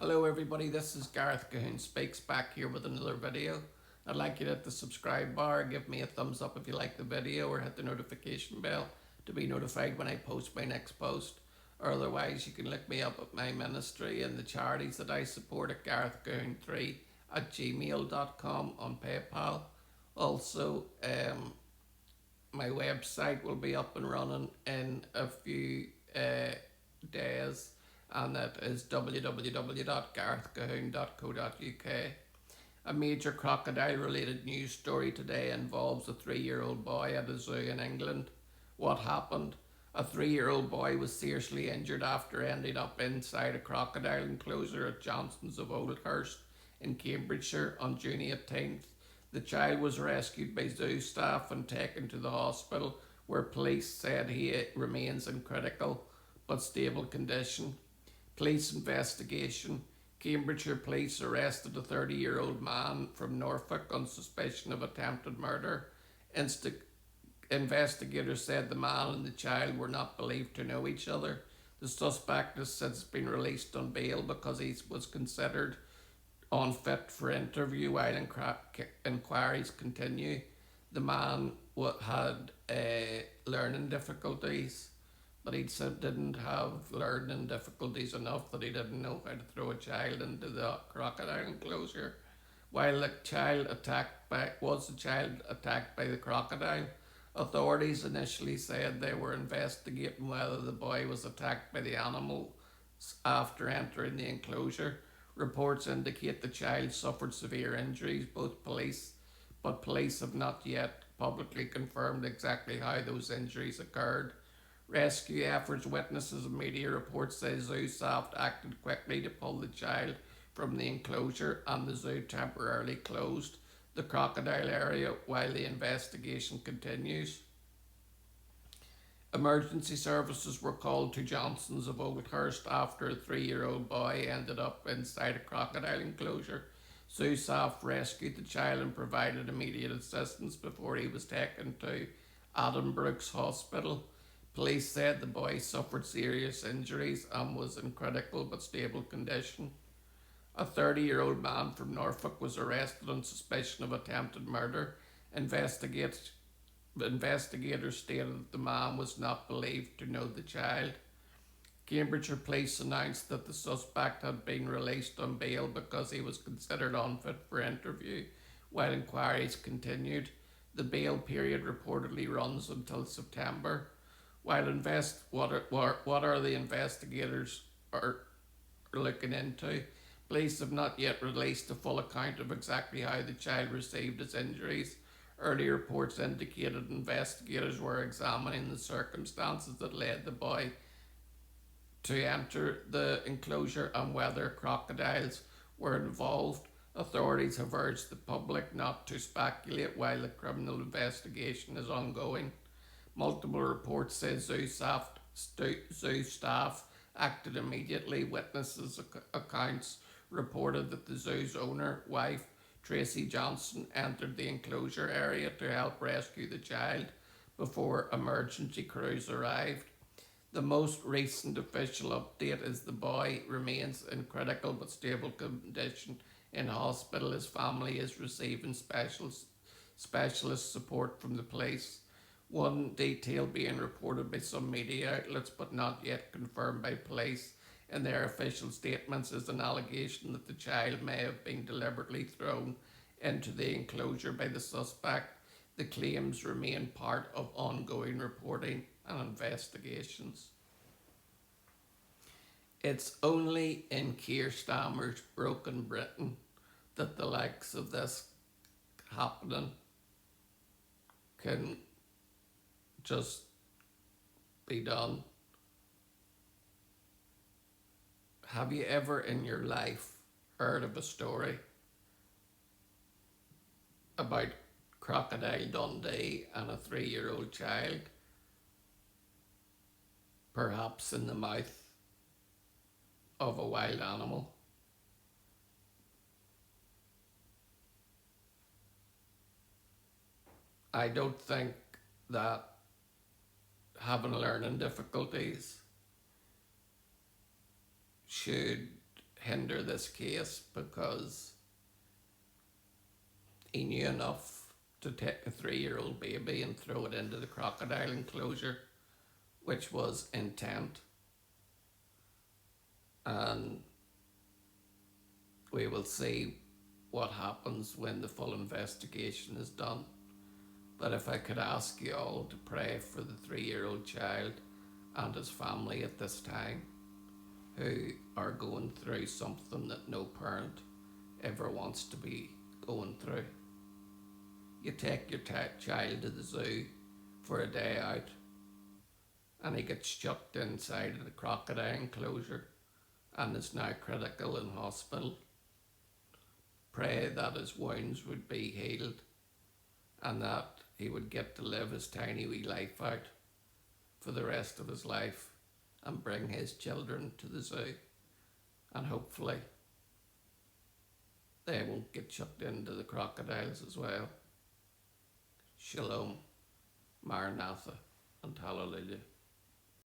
Hello everybody, this is Gareth Cahoon Speaks back here with another video. I'd like you to hit the subscribe bar, give me a thumbs up if you like the video, or hit the notification bell to be notified when I post my next post. Or otherwise you can look me up at my ministry and the charities that I support at garethcahoon3 at gmail.com on PayPal. Also, my website will be up and running in a few days, and that is www.garethcahoon.co.uk. A major crocodile related news story today involves a 3-year-old boy at a zoo in England. What happened? A 3-year-old boy was seriously injured after ending up inside a crocodile enclosure at Johnston's of Oldhurst in Cambridgeshire on June 18th. The child was rescued by zoo staff and taken to the hospital, where police said he remains in critical but stable condition. Police investigation. Cambridgeshire police arrested a 30-year-old man from Norfolk on suspicion of attempted murder. Investigators said the man and the child were not believed to know each other. The suspect has since been released on bail because he was considered unfit for interview while inquiries continue. The man had learning difficulties, but he didn't have learning difficulties enough that he didn't know how to throw a child into the crocodile enclosure. While the child was the child attacked by the crocodile, authorities initially said they were investigating whether the boy was attacked by the animal after entering the enclosure. Reports indicate the child suffered severe injuries, but police have not yet publicly confirmed exactly how those injuries occurred. Rescue efforts, witnesses, and media reports say zoo staff acted quickly to pull the child from the enclosure, and the zoo temporarily closed the crocodile area while the investigation continues. Emergency services were called to Johnston's of Oldhurst after a 3-year-old boy ended up inside a crocodile enclosure. Zoo staff rescued the child and provided immediate assistance before he was taken to Addenbrooke's Hospital. Police said the boy suffered serious injuries and was in critical but stable condition. A 30-year-old man from Norfolk was arrested on suspicion of attempted murder. Investigators stated that the man was not believed to know the child. Cambridgeshire police announced that the suspect had been released on bail because he was considered unfit for interview while inquiries continued. The bail period reportedly runs until September. What are the investigators are looking into? Police have not yet released a full account of exactly how the child received his injuries. Early reports indicated investigators were examining the circumstances that led the boy to enter the enclosure and whether crocodiles were involved. Authorities have urged the public not to speculate while the criminal investigation is ongoing. Multiple reports say zoo staff acted immediately. Witnesses' accounts reported that the zoo's owner, wife, Tracy Johnson, entered the enclosure area to help rescue the child before emergency crews arrived. The most recent official update is the boy remains in critical but stable condition in hospital. His family is receiving specialist support from the police. One detail being reported by some media outlets but not yet confirmed by police in their official statements is an allegation that the child may have been deliberately thrown into the enclosure by the suspect. The claims remain part of ongoing reporting and investigations. It's only in Keir Starmer's broken Britain that the likes of this happening can just be done. Have you ever in your life heard of a story about Crocodile Dundee and a 3-year-old child, perhaps in the mouth of a wild animal? I don't think that having learning difficulties should hinder this case because he knew enough to take a 3-year-old baby and throw it into the crocodile enclosure, which was intent. And we will see what happens when the full investigation is done. But if I could ask you all to pray for the 3-year-old child and his family at this time, who are going through something that no parent ever wants to be going through. You take your child to the zoo for a day out and he gets chucked inside of the crocodile enclosure and is now critical in hospital. Pray that his wounds would be healed and that he would get to live his tiny wee life out for the rest of his life and bring his children to the zoo, and hopefully they won't get chucked into the crocodiles as well. Shalom, Maranatha, and Hallelujah.